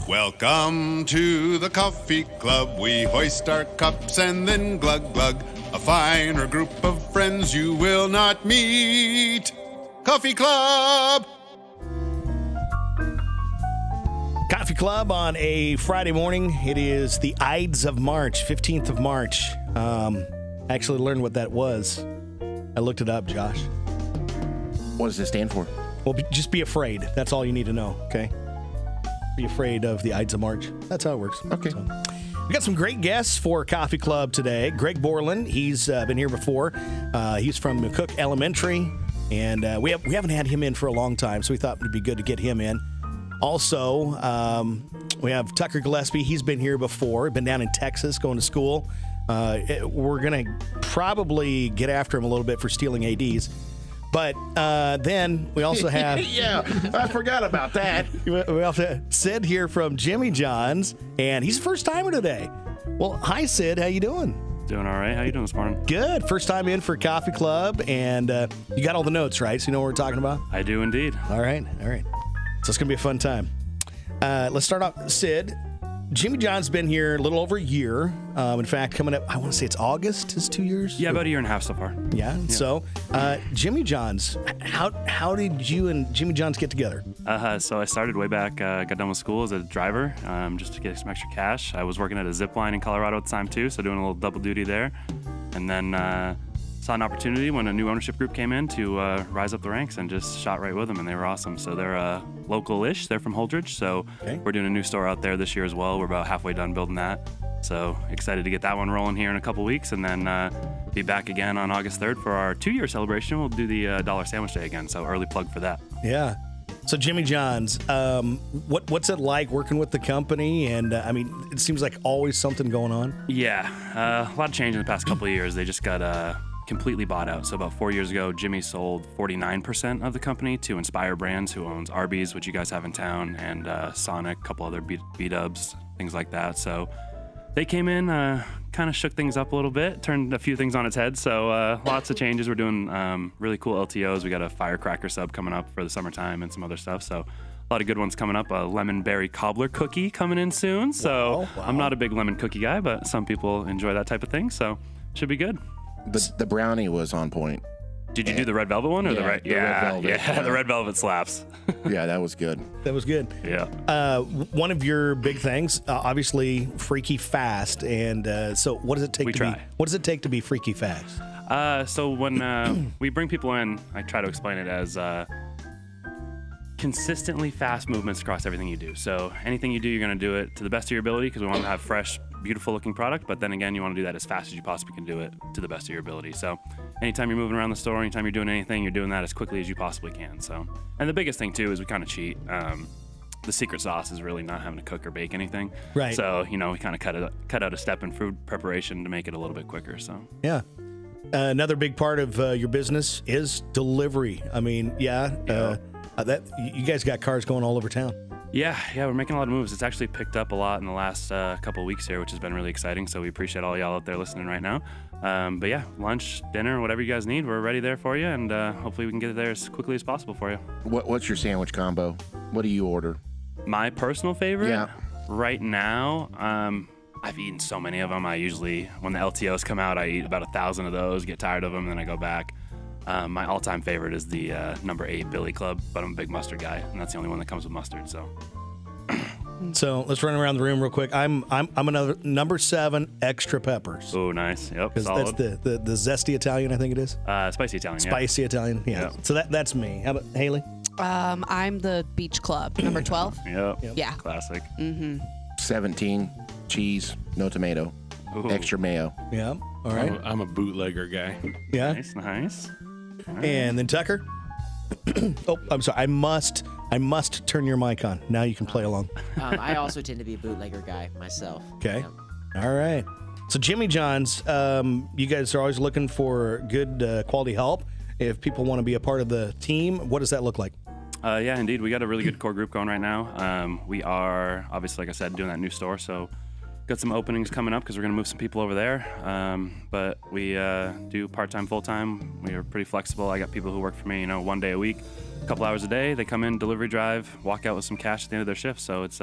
Welcome to the coffee club. We hoist our cups and then glug glug. A finer group of friends you will not meet. Coffee Club! Coffee Club on a Friday morning. It is the Ides of March, 15th of March. I actually learned what that was. I looked it up, Josh. What does it stand for? Well, just be afraid. That's all you need to know, okay? Be afraid of the Ides of March. That's how it works. Okay. So, we got some great guests for Coffee Club today. Greg Borland, he's been here before. He's from McCook Elementary, and we haven't had him in for a long time, so we thought it would be good to get him in. Also, we have Tucker Gillespie. He's been here before. Been down in Texas going to school. We're going to probably get after him a little bit for stealing ADs. But then we also have... Yeah, I forgot about that. We also have Sid here from Jimmy John's, and he's a first-timer today. Well, hi, Sid. How you doing? Doing all right. How you doing this morning? Good. First time in for Coffee Club, and you got all the notes, right? So you know what we're talking about? I do indeed. All right. So it's going to be a fun time. Let's start off. Sid, Jimmy John's been here a little over a year. In fact, coming up, I want to say it's August is 2 years? Yeah, about a year and a half so far. Yeah. So Jimmy John's, how did you and Jimmy John's get together? So I started way back, got done with school as a driver just to get some extra cash. I was working at a zip line in Colorado at the time too, so doing a little double duty there. And then saw an opportunity when a new ownership group came in to rise up the ranks and just shot right with them, and they were awesome. So they're local-ish. They're from Holdridge, so We're doing a new store out there this year as well. We're about halfway done building that. So excited to get that one rolling here in a couple weeks, and then be back again on August 3rd for our 2-year celebration. We'll do the Dollar Sandwich Day again, so early plug for that. Yeah. So Jimmy John's, what's it like working with the company? And I mean, it seems like always something going on. Yeah, a lot of change in the past couple of years. They just got completely bought out. So about 4 years ago, Jimmy sold 49% of the company to Inspire Brands, who owns Arby's, which you guys have in town, and Sonic, a couple other B-dubs, things like that. So they came in, kind of shook things up a little bit, turned a few things on its head. So lots of changes. We're doing really cool LTOs. We got a firecracker sub coming up for the summertime and some other stuff. So a lot of good ones coming up. A lemon berry cobbler cookie coming in soon. So wow. I'm not a big lemon cookie guy, but some people enjoy that type of thing. So should be good. The brownie was on point. Did you do the red velvet one or the red? Red velvet. Yeah, the red velvet slaps. Yeah, that was good. That was good. Yeah. One of your big things, obviously, freaky fast, and so what does it take? What does it take to be freaky fast? So when we bring people in, I try to explain it as consistently fast movements across everything you do. So anything you do, you're going to do it to the best of your ability because we want to have fresh, beautiful looking product, but then again, you want to do that as fast as you possibly can do it to the best of your ability. So anytime you're moving around the store, anytime you're doing anything, you're doing that as quickly as you possibly can. So, and the biggest thing too is we kind of cheat. The secret sauce is really not having to cook or bake anything. Right. So, we kind of cut out a step in food preparation to make it a little bit quicker. So yeah. Another big part of your business is delivery. I mean, that you guys got cars going all over town. Yeah, we're making a lot of moves. It's actually picked up a lot in the last couple of weeks here, which has been really exciting. So we appreciate all y'all out there listening right now. But yeah, lunch, dinner, whatever you guys need, we're ready there for you, and hopefully we can get it there as quickly as possible for you. What's your sandwich combo? What do you order? My personal favorite? Yeah. Right now, I've eaten so many of them. I usually, when the LTOs come out, I eat about 1,000 of those, get tired of them, and then I go back. My all-time favorite is the number 8 Billy Club, but I'm a big mustard guy, and that's the only one that comes with mustard. So let's run around the room real quick. I'm another number 7 extra peppers. Oh, nice. Yep. Solid. That's the zesty Italian, I think it is. Spicy Italian. Spicy Italian. Yeah. Yep. So that's me. How about Haley? I'm the Beach Club, number 12. Yep. Yeah. Classic. 17 cheese, no tomato, extra mayo. Yeah. All right. I'm a bootlegger guy. Yeah. Nice. Right. And then Tucker. Oh, I'm sorry. I must turn your mic on. Now you can play along. I also tend to be a bootlegger guy myself. Okay. Yep. All right. So Jimmy John's, you guys are always looking for good quality help. If people want to be a part of the team, what does that look like? Yeah, indeed. We got a really good core group going right now. We are, obviously, like I said, doing that new store. So got some openings coming up because we're going to move some people over there. But we do part-time, full-time. We are pretty flexible. I got people who work for me, 1 day a week, a couple hours a day. They come in, delivery drive, walk out with some cash at the end of their shift. So it's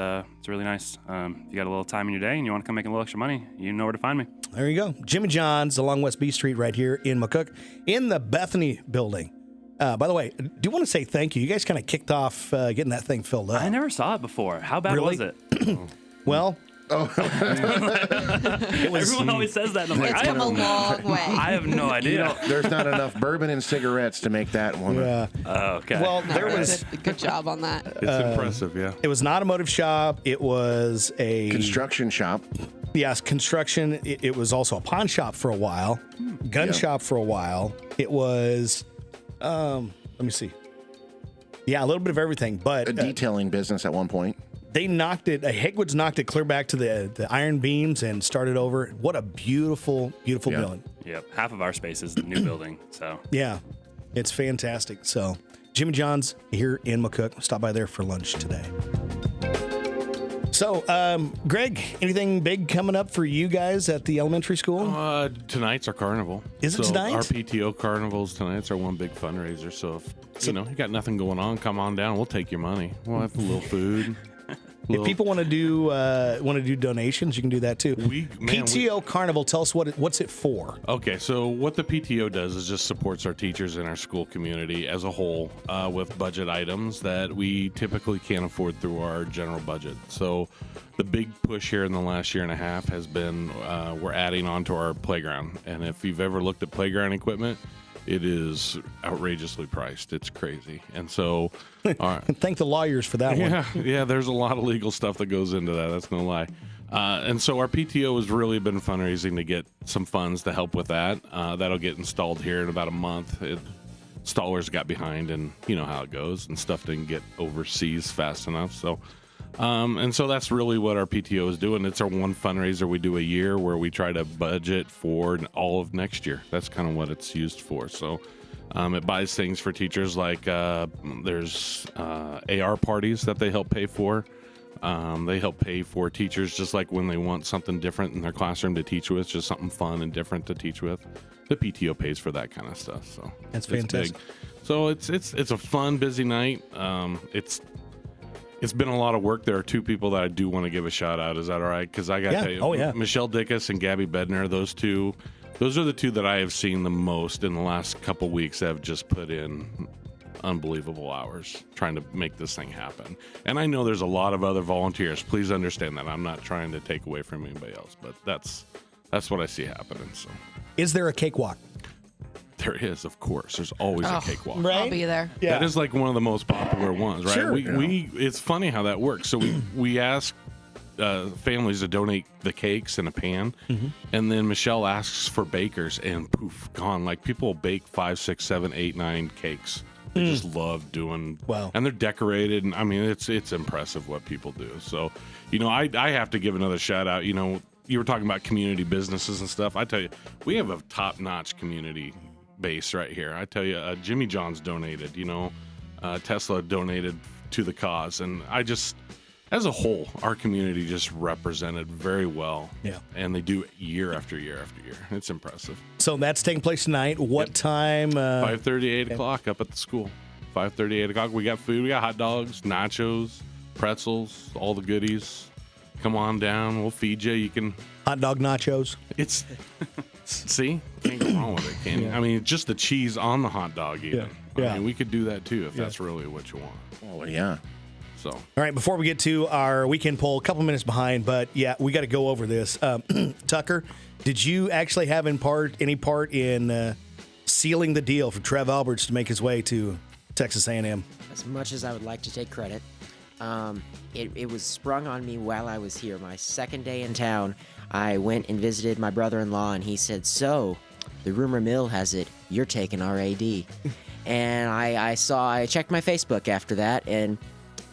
really nice. If you got a little time in your day and you want to come make a little extra money, you know where to find me. There you go. Jimmy John's along West B Street right here in McCook in the Bethany building. By the way, do you want to say thank you? You guys kind of kicked off getting that thing filled up. I never saw it before. How bad Really? was it? Well, Everyone always says that. And I'm like, It's come a long way. I have no idea. There's not enough bourbon and cigarettes to make that one. Oh, okay. well, No, there was. good job on that. It's impressive, yeah. It was an automotive shop. It was a Construction shop. Yes, construction. It was also a pawn shop for a while, gun shop for a while. It was, let me see. Yeah, a little bit of everything, but A detailing business at one point. they knocked it. Hegwood's knocked it clear back to the iron beams and started over. What a beautiful, beautiful Yeah. building. Yep. Half of our space is the new building. So Yeah, it's fantastic. So, Jimmy John's here in McCook. Stop by there for lunch today. So, Greg, anything big coming up for you guys at the elementary school? Tonight's our carnival. Is it tonight? Our PTO carnivals tonight's our one big fundraiser. So if you got nothing going on, come on down. We'll take your money. We'll have a little food. If people want to do donations, you can do that too. PTO Carnival, tell us what's it for? Okay, so what the PTO does is just supports our teachers in our school community as a whole with budget items that we typically can't afford through our general budget. So the big push here in the last year and a half has been we're adding on to our playground. And if you've ever looked at playground equipment, it is outrageously priced. It's crazy. And so Thank the lawyers for that one. yeah, there's a lot of legal stuff that goes into that. That's no lie. And so our PTO has really been fundraising to get some funds to help with that. That'll get installed here in about a month. Installers got behind, and you know how it goes, and stuff didn't get overseas fast enough. So, and so that's really what our PTO is doing. It's our one fundraiser we do a year where we try to budget for all of next year. That's kind of what it's used for. So. It buys things for teachers like there's AR parties that they help pay for. They help pay for teachers just like when they want something different in their classroom to teach with, just something fun and different to teach with. The PTO pays for that kind of stuff. So That's it's fantastic. big. So it's a fun, busy night. It's been a lot of work. There are two people that I do want to give a shout out. Is that all right? Because I got to tell you, Oh, yeah. Michelle Dickus and Gabby Bedner, those are the two that I have seen the most in the last couple weeks that have just put in unbelievable hours trying to make this thing happen. And I know there's a lot of other volunteers. Please understand that. I'm not trying to take away from anybody else, but that's what I see happening. So Is there a cakewalk? there is, of course. There's always a cakewalk. I'll be there. That is like one of the most popular ones, right? Sure. We it's funny how that works. So we ask families to donate the cakes in a pan, and then Michelle asks for bakers, and poof, gone. Like people bake 5, 6, 7, 8, 9 cakes. They just love doing. Wow. And they're decorated, and I mean it's impressive what people do. So, I have to give another shout out. You were talking about community businesses and stuff. I tell you, we have a top-notch community base right here. I tell you, Jimmy John's donated. Tesla donated to the cause, and as a whole, our community just represented very well. Yeah. And they do year after year after year. It's impressive. So that's taking place tonight. What time? 5:30, 8 o'clock up at the school. 5:30, 8 o'clock. We got food. We got hot dogs, nachos, pretzels, all the goodies. Come on down. We'll feed you. You can. Hot dog nachos. It's. See? Can't go wrong with it, can you? I mean, just the cheese on the hot dog, even. Yeah. I mean, we could do that too if that's really what you want. Oh, yeah. So. All right, before we get to our weekend poll, a couple minutes behind, but yeah, we got to go over this. Tucker, did you actually have any part in sealing the deal for Trev Alberts to make his way to Texas A&M? As much as I would like to take credit, it was sprung on me while I was here. My second day in town, I went and visited my brother-in-law, and he said, "So, the rumor mill has it, you're taking our AD." And I checked my Facebook after that, and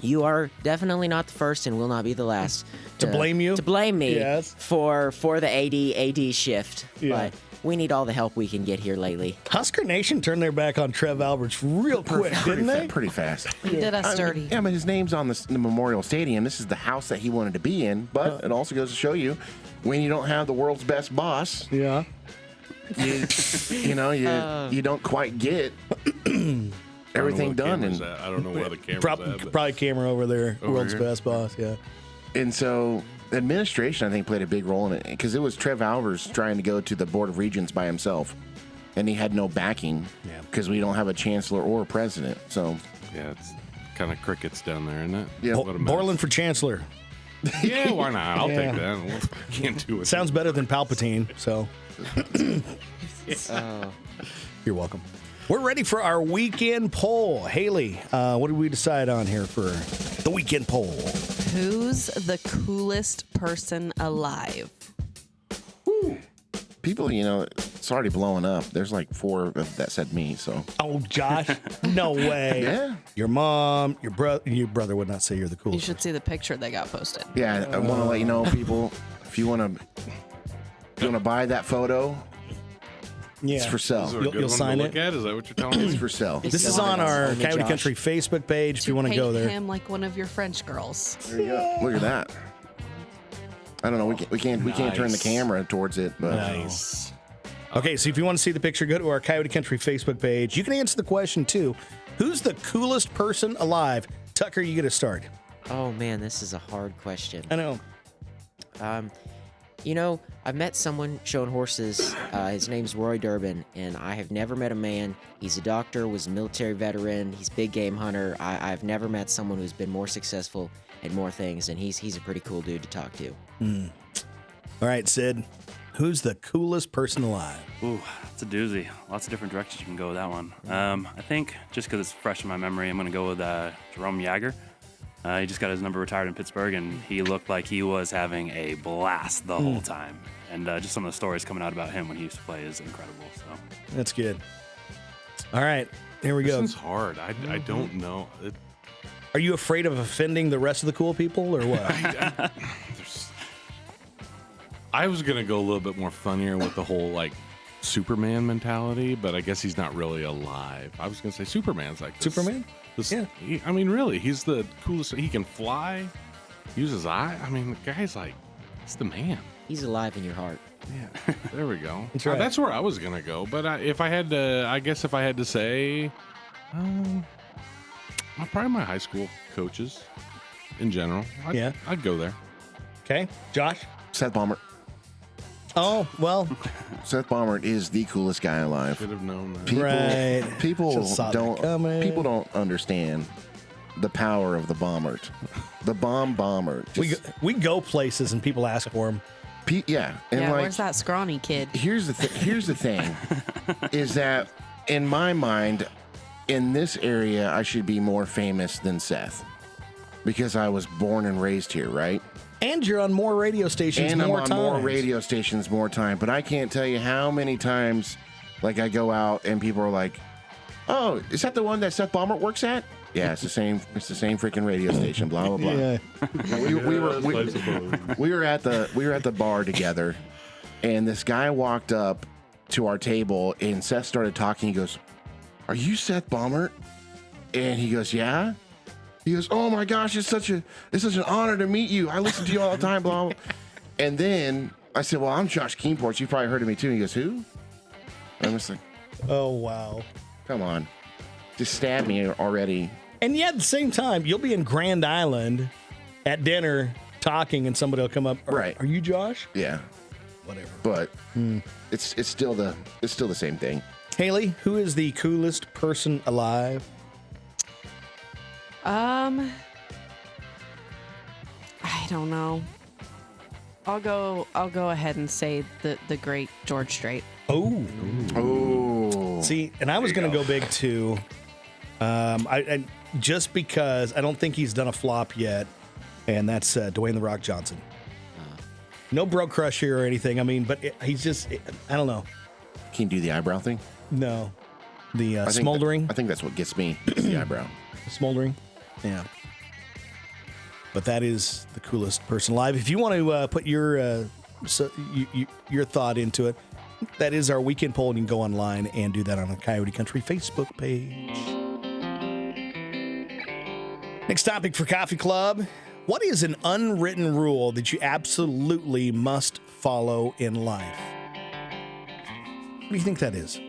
you are definitely not the first and will not be the last To blame you? To blame me Yes. for the AD shift. Yeah. But we need all the help we can get here lately. Husker Nation turned their back on Trev Alberts real quick, didn't they? Pretty fast. He did us dirty. Yeah, but his name's on the Memorial Stadium. This is the house that he wanted to be in. But it also goes to show you, when you don't have the world's best boss, Yeah. you don't quite get everything done. And I don't know where the camera's at. But Probably camera over there. Over World's here. best boss. Yeah. And so administration, I think, played a big role in it because it was Trev Alvers trying to go to the Board of Regents by himself, and he had no backing Yeah. because we don't have a chancellor or a president. So, yeah, it's kind of crickets down there, isn't it? Yeah. What a mess. Borland for chancellor. Yeah, why not? I'll Yeah. take that. Can't do it. Sounds better than Palpatine. So Oh. you're welcome. We're ready for our weekend poll. Haley, what did we decide on here for the weekend poll? Who's the coolest person alive? people, it's already blowing up. There's like 4 that said me. So, Oh, Josh, no way. Yeah. Your mom, your brother would not say you're the You coolest. should see the picture they got posted. yeah, I want to let you know, people, if you want to buy that photo, Yeah. it's for sale. Is there a You'll- good you'll sign sign look it? at? Is that what you're telling It's me? for sale. This is Still on on it. our Only Coyote Josh. Country Facebook page if you want to Paint go there. him like one of your French girls. There you go. Look at that. I don't know. We can't turn the Nice. camera towards it, but Nice. Okay, so if you want to see the picture, go to our Coyote Country Facebook page. You can answer the question too. Who's the coolest person alive? Tucker, you get to start. Oh man, this is a hard question. I know. I've met someone showing horses. His name's Roy Durbin, and I have never met a man. He's a doctor, was a military veteran. He's a big game hunter. I've never met someone who's been more successful at more things, and he's a pretty cool dude to talk to. All right, Sid. Who's the coolest person alive? Ooh, it's a doozy. Lots of different directions you can go with that one. I think just because it's fresh in my memory, I'm going to go with Jerome Jagger. He just got his number retired in Pittsburgh, and he looked like he was having a blast the whole time. And just some of the stories coming out about him when he used to play is incredible. So That's good. All right, here we This go. one's hard. I don't know. Are you afraid of offending the rest of the cool people or what? I was gonna go a little bit more funnier with the whole like Superman mentality, but I guess he's not really alive. I was gonna say Superman's like this, Superman? Yeah. I mean, really, he's the coolest. He can fly, use his eye. I mean, the guy's like, he's the man. He's alive in your heart. Yeah, there we go. That's right. That's where I was gonna go. But if I had to say, probably my high school coaches in general. I'd go there. Okay, Josh. Seth Baumert. Oh well, Seth Baumert is the coolest guy alive. Should have known that. People, Right. people Just saw that don't. coming. People don't understand the power of the Baumert. The bomber. we go places and people ask for him. Yeah, and Yeah, like, where's that scrawny kid? Here's the thing, is that in my mind, in this area, I should be more famous than Seth because I was born and raised here, right? And you're on more radio stations And I'm more on times. more radio stations more time. But I can't tell you how many times, like, I go out and people are like, "Oh, is that the one that Seth Baumert works at?" Yeah, it's the same. It's the same freaking radio station. Blah blah blah. Yeah. We were at the bar together, and this guy walked up to our table, and Seth started talking. He goes, "Are you Seth Baumert?" And he goes, "Yeah." He goes, "Oh my gosh, it's such an honor to meet you. I listen to you all the time." Blah blah. And then I said, "Well, I'm Josh Keenport. You probably heard of me too." And he goes, "Who?" I'm just like, Oh wow. "Come on, just stab me already." And yet at the same time, you'll be in Grand Island at dinner talking, and somebody will come up. Right. Are you Josh? Yeah, Whatever. but it's still the same thing. Haley, who is the coolest person alive? I don't know. I'll go ahead and say the great George Strait. Oh. Oh, See, and I was going to go big too. I just because I don't think he's done a flop yet, and that's Dwayne The Rock Johnson. No bro crush here or anything. I mean, but he's just, I don't know. can you do the eyebrow thing? No. The I think smoldering. I think that's what gets me. Is the eyebrow. Smoldering. Yeah. But that is the coolest person alive. If you want to put your your thought into it, That is our weekend poll, and you can go online and do that on the Coyote Country Facebook page. Next topic for Coffee Club. What is an unwritten rule that you absolutely must follow in life? What do you think that is?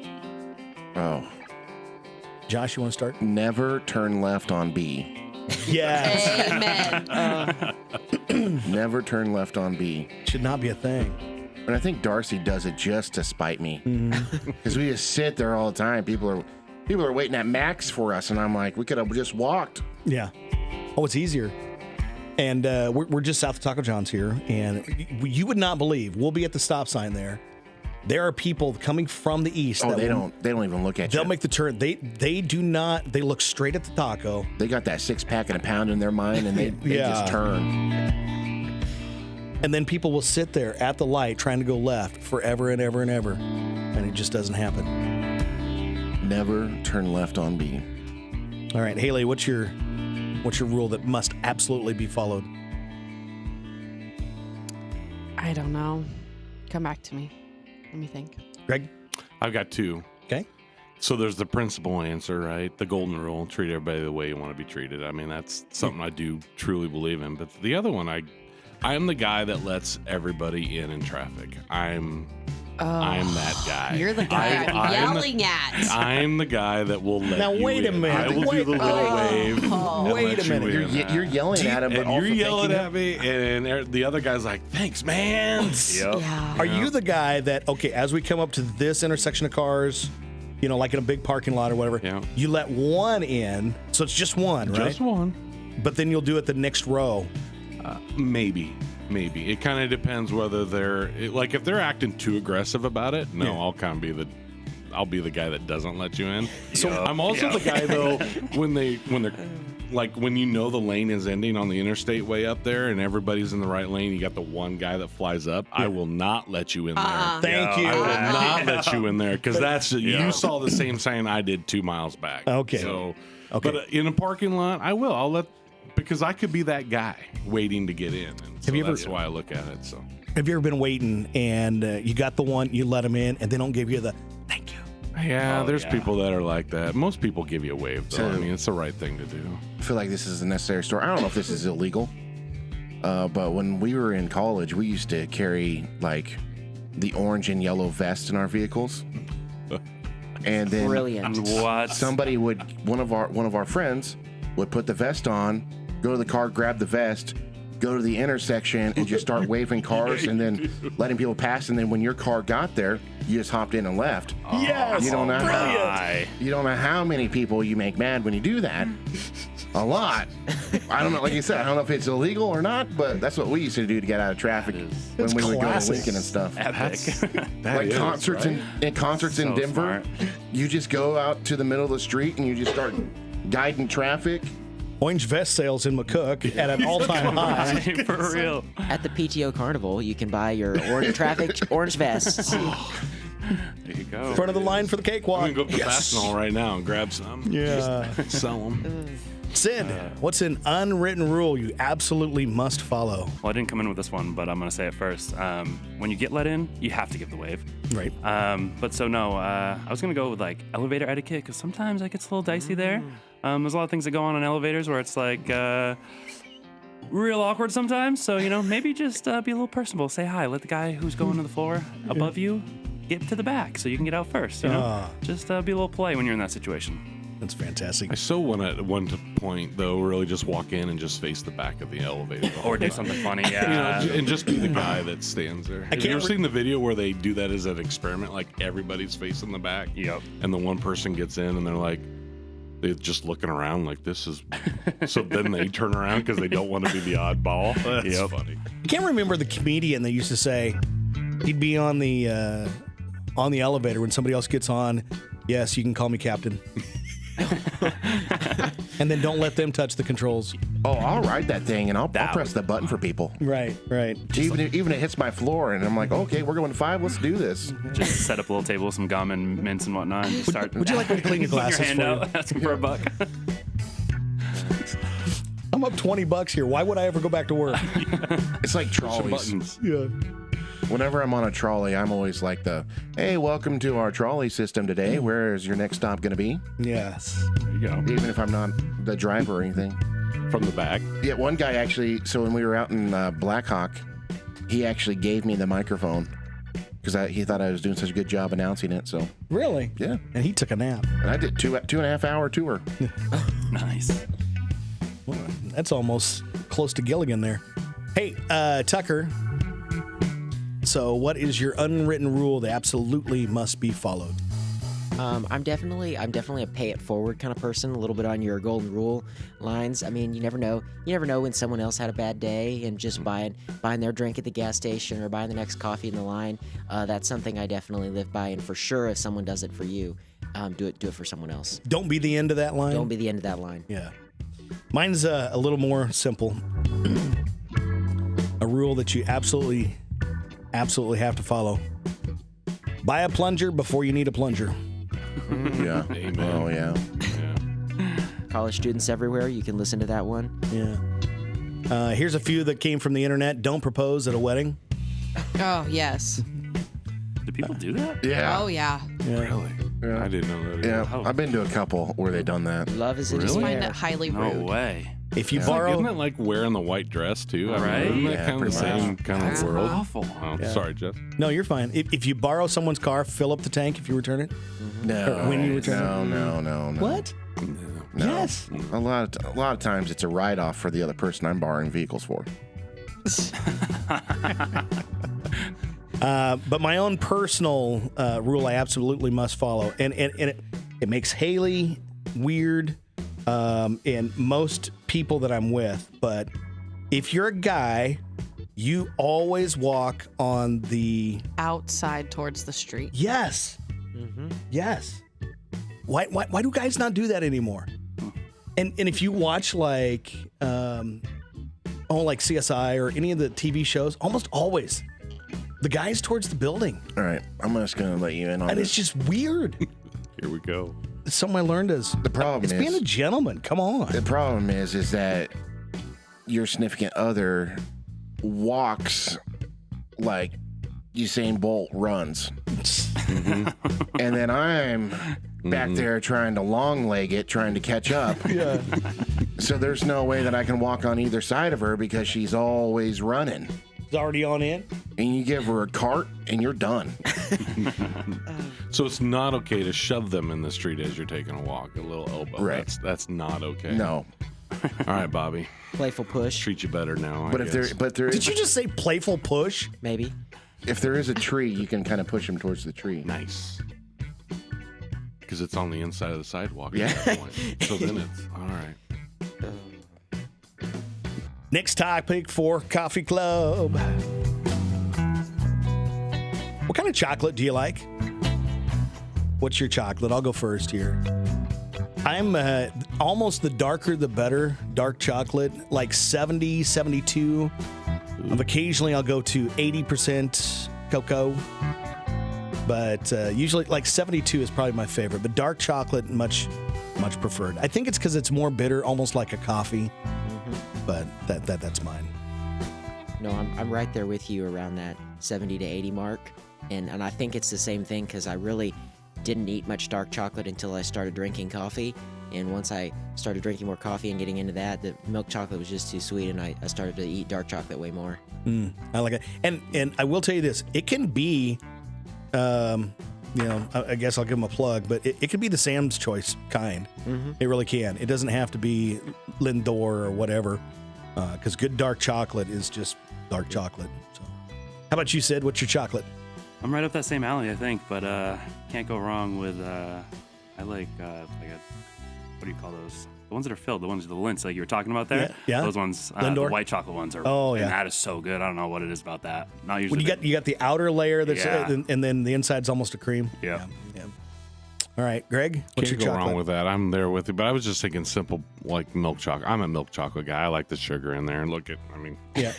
Oh, Josh, you want to start? never turn left on B. Yes. Amen. Never turn left on B. Should not be a thing. And I think Darcy does it just to spite me, because we just sit there all the time. People are waiting at Max for us, and I'm like, we could have just walked. Yeah. Oh, it's easier. And we're just south of Taco John's here, and you would not believe, we'll be at the stop sign there. There are people coming from the east. Oh, that they don't even look at you. They'll make the turn. They do not. They look straight at the taco. They got that 6-pack and a pound in their mind, and they Yeah. just turn. And then people will sit there at the light trying to go left forever and ever and ever, and it just doesn't happen. Never turn left on B. All right, Haley, what's your rule that must absolutely be followed? I don't know. Come back to me. Let me think. Greg? I've got two. Okay. So there's the principal answer, right? The golden rule: treat everybody the way you want to be treated. I mean, that's something I do truly believe in. But the other one, I am the guy that lets everybody in traffic. I'm that guy. You're the guy I'm yelling at. I'm the guy that will let Now, you wait a in. minute. I will do the little wave. and Wait let a you minute. in. You're yelling at him, but And also you're yelling thinking at me, and the other guy's like, "Thanks, man." Yep. Yeah. Are you the guy that, okay, as we come up to this intersection of cars, you know, like in a big parking lot or whatever, Yeah. you let one in, so it's just one, right? Just one. But then you'll do it the next row. Maybe. It kind of depends whether like if they're acting too aggressive about it. No, Yeah. I'll be the guy that doesn't let you in. So I'm also the guy though when they're like when you know the lane is ending on the interstate way up there and everybody's in the right lane, you got the one guy that flies up. I will not let you in there. Thank you. I will not let you in there because you saw the same sign I did 2 miles back. Okay. So, Okay. but in a parking lot, I'll let. Because I could be that guy waiting to get in. And so that's why I look at it. So Have you ever been waiting and you got the one, you let them in, and they don't give you the thank you? yeah, there's people that are like that. Most people give you a wave, though. I mean, it's the right thing to do. I feel like this is a necessary story. I don't know if this is illegal, but when we were in college, we used to carry like the orange and yellow vest in our vehicles, and then Brilliant. What? somebody would one of our friends would put the vest on, go to the car, grab the vest, go to the intersection, and just start waving cars and then letting people pass. And then when your car got there, you just hopped in and left. Yes. You don't know Brilliant. you don't know how many people you make mad when you do that. A lot. I don't know. Like you said, I don't know if it's illegal or not, but that's what we used to do to get out of traffic when we would go to classic. Lincoln and stuff. That Like concerts in concerts in So Denver, smart. you just go out to the middle of the street and you just start guiding traffic. Orange vest sales in McCook at an all-time high. For real. At the PTO Carnival, you can buy your orange vests. There you go. Front of the line for the I'm cakewalk. going to go up to Fastenal right now and grab some. Yeah. Just sell them. Sid, what's an unwritten rule you absolutely must follow? Well, I didn't come in with this one, but I'm going to say it first. When you get let in, you have to give the wave. Right. But so no, I was going to go with like elevator etiquette because sometimes it gets a little dicey there. There's a lot of things that go on elevators where it's like real awkward sometimes. So, you know, maybe just be a little personable. Say hi. Let the guy who's going to the floor above you get to the back so you can get out first. You know, just be a little polite when you're in that situation. That's fantastic. I so want to, at one point, though, really just walk in and just face the back of the elevator. the whole Or do time. something funny. You Yeah. know, and just be the guy that stands there. Have you ever seen the video where they do that as an experiment? Like everybody's facing the back. Yep. And the one person gets in and they're like, they're just looking around like this is. So then they turn around because they don't want to be the oddball. That's funny. I can't remember the comedian that used to say he'd be on the elevator when somebody else gets on. Yes, you can call me captain. And then don't let them touch the controls. Oh, I'll ride that thing and I'll press the button for people. Right. Even if it hits my floor and I'm like, okay, we're going to 5. Let's do this. Just set up a little table with some gum and mints and whatnot. And just start. Would you like me to clean your Put glasses your hand for you? out, asking for a buck. I'm up $20 here. Why would I ever go back to work? It's like Some trolleys. buttons. Yeah. Whenever I'm on a trolley, I'm always like hey, welcome to our trolley system today. Where is your next stop going to be? Yes. There you go. Even if I'm not the driver or anything. From the back. Yeah, one guy actually, so when we were out in Blackhawk, he actually gave me the microphone because he thought I was doing such a good job announcing it. So, Really? yeah. And he took a nap. And I did 2.5 hour tour. Nice. Well, that's almost close to Gilligan there. Hey, Tucker. So, what is your unwritten rule that absolutely must be followed? I'm definitely a pay it forward kind of person. A little bit on your golden rule lines. I mean, you never know. You never know when someone else had a bad day, and just buying their drink at the gas station or buying the next coffee in the line. That's something I definitely live by. And for sure, if someone does it for you, do it for someone else. Don't be the end of that line. Don't be the end of that line. Yeah. Mine's a little more simple. A rule that you absolutely have to follow. Buy a plunger before you need a plunger. Yeah. Amen. Oh, yeah. Yeah. College students everywhere, you can listen to that one. Yeah. Here's a few that came from the internet. Don't propose at a wedding. Oh, yes. Do people do that? Yeah. Oh, yeah. Really? Yeah. I didn't know that. Yeah. Oh. I've been to a couple where they done that. Love is in Really? the Find air. it highly No rude. way. If you Yeah. borrow, Isn't it like wearing the white dress too? I mean, Right? isn't that Yeah, kind of the pretty same much. kind That's of world? awful. Oh, Yeah. sorry, Jeff. no, you're fine. If you borrow someone's car, fill up the tank if you return it. No. When you return No. What? No. Yes. A lot of times it's a write-off for the other person I'm borrowing vehicles for. But my own personal rule I absolutely must follow, and it makes Haley weird, and most people that I'm with. But if you're a guy, you always walk on the Outside towards the street. yes. Yes. Why do guys not do that anymore? And if you watch like like CSI or any of the TV shows, almost always the guy's towards the building. All right. I'm just going to let you in on And this. it's just weird. Here we go. It's something I learned as The problem it's is- being a gentleman. Come on. The problem is that your significant other walks like Usain Bolt runs. And then I'm back there trying to long leg it, trying to catch up. Yeah. So there's no way that I can walk on either side of her because she's always running. It's already on in. And you give her a cart and you're done. So it's not okay to shove them in the street as you're taking a walk, a little elbow. Right. That's not okay. No. All right, Bobby. Playful push, Treat you better now. But I if guess. there Did is you just say playful push? maybe. if there is a tree, you can kind of push him towards the tree. Nice. Because it's on the inside of the sidewalk Yeah. at that point. So then it's all right. Next topic for Coffee Club. What kind of chocolate do you like? What's your chocolate? I'll go first here. I'm almost the darker the better, dark chocolate, like 70, 72. Occasionally I'll go to 80% cocoa. But usually like 72 is probably my favorite. But dark chocolate, much preferred. I think it's because it's more bitter, almost like a coffee. But that's mine. No, I'm right there with you around that 70 to 80 mark. And I think it's the same thing because I really didn't eat much dark chocolate until I started drinking coffee. And once I started drinking more coffee and getting into that, the milk chocolate was just too sweet, and I started to eat dark chocolate way more. I like it. And I will tell you this, it can be, I guess I'll give them a plug, but it can be the Sam's Choice kind. It really can. It doesn't have to be Lindor or whatever, because good dark chocolate is just dark chocolate. So, how about you, Sid? What's your chocolate? I'm right up that same alley, I think, but can't go wrong with. I like what do you call those? The ones that are filled, the lints like you were talking about there. Yeah. Those ones, the Lindor? white chocolate ones are. Oh, and yeah. that is so good. I don't know what it is about that. Not When usually. you got the outer layer that's Yeah. and then the inside's almost a cream. Yeah. All right, Greg, what's Can't your go chocolate? wrong with that. I'm there with you, but I was just thinking simple, like milk chocolate. I'm a milk chocolate guy. I like the sugar in there. Look at, I mean, Yeah.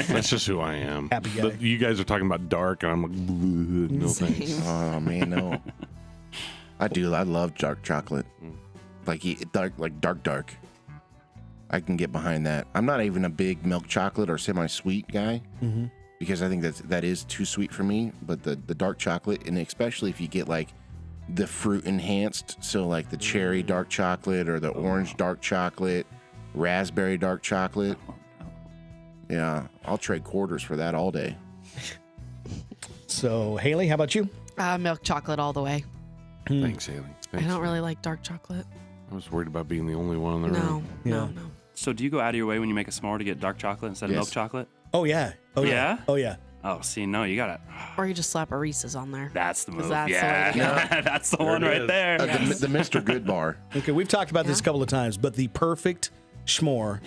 that's just who I am. Happy guy. You guys are talking about dark, and I'm like, "Bleh, no thanks. Oh man, no. I love dark chocolate. Like dark. I can get behind that. I'm not even a big milk chocolate or semi-sweet guy because I think that is too sweet for me. But the dark chocolate, and especially if you get like the fruit enhanced, so like the cherry dark chocolate or the orange dark chocolate, raspberry dark chocolate. Yeah, I'll trade quarters for that all day. So, Haley, how about you? Milk chocolate all the way. Thanks, Haley. Thanks, I don't Haley. really like dark chocolate. I was worried about being the only one in the No, room. no, Yeah. no. So do you go out of your way when you make a s'more to get dark chocolate instead of Yes. milk chocolate? Oh, yeah. Oh, yeah. Yeah? Oh, yeah. Oh, see, no, you got it. Or you just slap a Reese's on there. That's the move. That's the way yeah, to go. that's the There one it right is. there. The Mr. Good bar. Okay, we've talked about this a couple of times, but the perfect s'more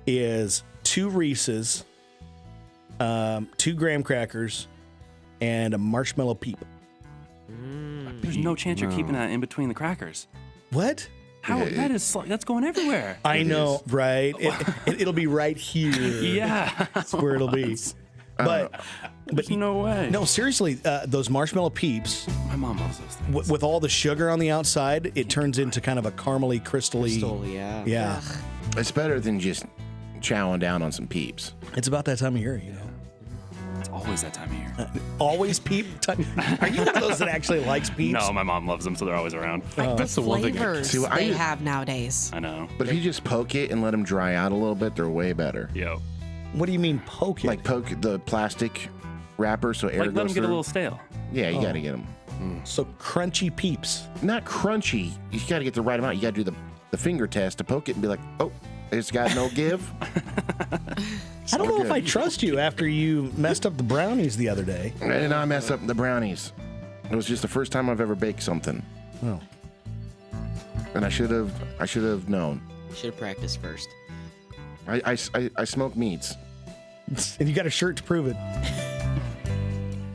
is 2 Reese's, 2 graham crackers, and a marshmallow peep. There's no chance you're keeping that in between the crackers. What? How? Yeah, That's going everywhere. I know, right? It'll be right here. Yeah. That's where it'll be. But There's no way. no, seriously, those marshmallow peeps My mom loves those things. with all the sugar on the outside, it turns into kind of a caramely, crystally. Crystal, yeah. Yeah, It's better than just chowing down on some peeps. it's about that time of year, you know. It's always that time of year. Always peep time. Are you one of those that actually likes peeps? No, my mom loves them, so they're always around. Like That's the the one thing I- flavors See, they have nowadays. I know. But if you just poke it and let them dry out a little bit, they're way better. Yo. What do you mean poke it? Like poke the plastic wrapper so air Like, goes let them get a through. little stale. Yeah, you got to get them. So crunchy peeps. Not crunchy. You got to get the right amount. You got to do the finger test to poke it and be like, oh, it's got no give. I don't know if good. I trust you after you messed up the brownies the other day. And I messed up the brownies. It was just the first time I've ever baked something, Oh. and I should have known. Should have practiced first. I smoke meats. And you got a shirt to prove it.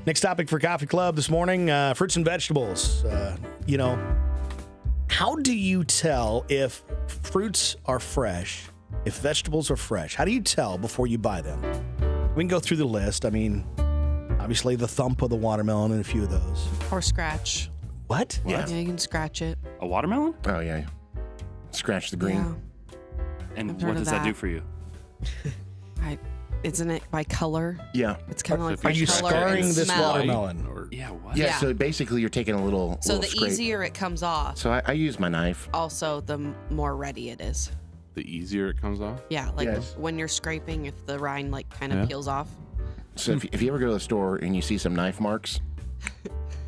Next topic for Coffee Club this morning, fruits and vegetables. You know, how do you tell if fruits are fresh, if vegetables are fresh? How do you tell before you buy them? We can go through the list. I mean, obviously the thump of the watermelon and a few of those. Or scratch. What? Yeah. Yeah, you can scratch it. A watermelon? Oh yeah. Scratch the green. Yeah. And I've heard what of does that do that. for you? Isn't it by color? Yeah. It's kind of like Are you color scarring and this smell. watermelon? Or Yeah, what? Yeah. Yeah. So basically, you're taking a little. So the little scrape. easier it comes off, So I use my knife. also the more ready it is. the easier it comes off. Yeah, like Yes. when you're scraping, if the rind like kind of Yeah. peels off. So if you ever go to the store and you see some knife marks,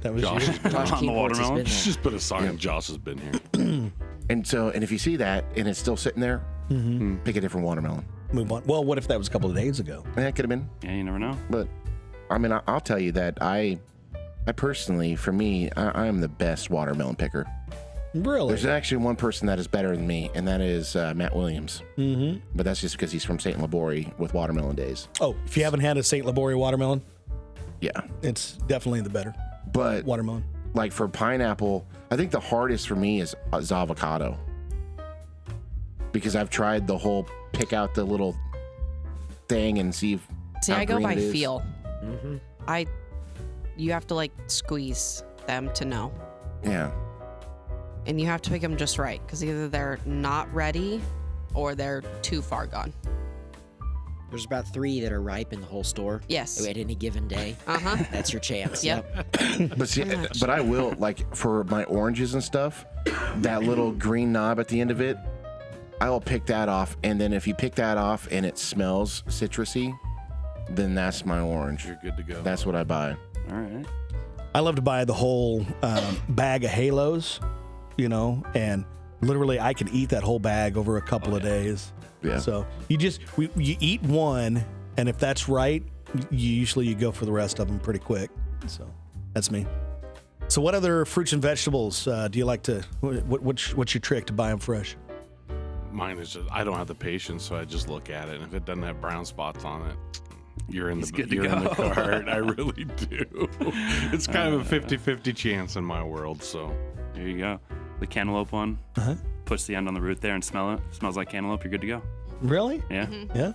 That was Josh you. has been Josh on the Keyboards has watermelon. been there. Just put a song in. Josh has been here. and if you see that and it's still sitting there, pick a different watermelon. Move on. Well, what if that was a couple of days ago? That could have been. Yeah, you never know. But I mean, I'll tell you that I personally, for me, I am the best watermelon picker. Really? There's actually one person that is better than me, and that is Matt Williams. Mm-hmm. But that's just because he's from St. Laborie with watermelon days. Oh, if you haven't had a St. Laborie watermelon, Yeah. it's definitely the better But watermelon. like for pineapple, I think the hardest for me is avocado. Because I've tried the whole pick out the little thing and see if See, how I go green by it is. feel. You have to like squeeze them to know, Yeah. and you have to pick them just right because either they're not ready or they're too far gone. There's about 3 that are ripe in the whole store. Yes. At any given day. Uh-huh. That's your chance. Yep. But see, Pretty much. but I will like for my oranges and stuff, that little green knob at the end of it, I will pick that off. And then if you pick that off and it smells citrusy, then that's my orange. You're good to go. That's what I buy. All right. I love to buy the whole bag of Halos, you know, and literally I can eat that whole bag over a couple of days. Yeah. So you eat one, and if that's right, you go for the rest of them pretty quick. So that's me. So what other fruits and vegetables do you like to? What's your trick to buy them fresh? Mine is just I don't have the patience, so I just look at it, and if it doesn't have brown spots on it, you're in He's the good to you're in the go. cart. I really do. It's kind of a 50-50 chance in my world. So There you go. The cantaloupe one. Uh-huh. Push the end on the root there and smell it. Smells like cantaloupe. You're good to go. Really? Yeah. Yeah.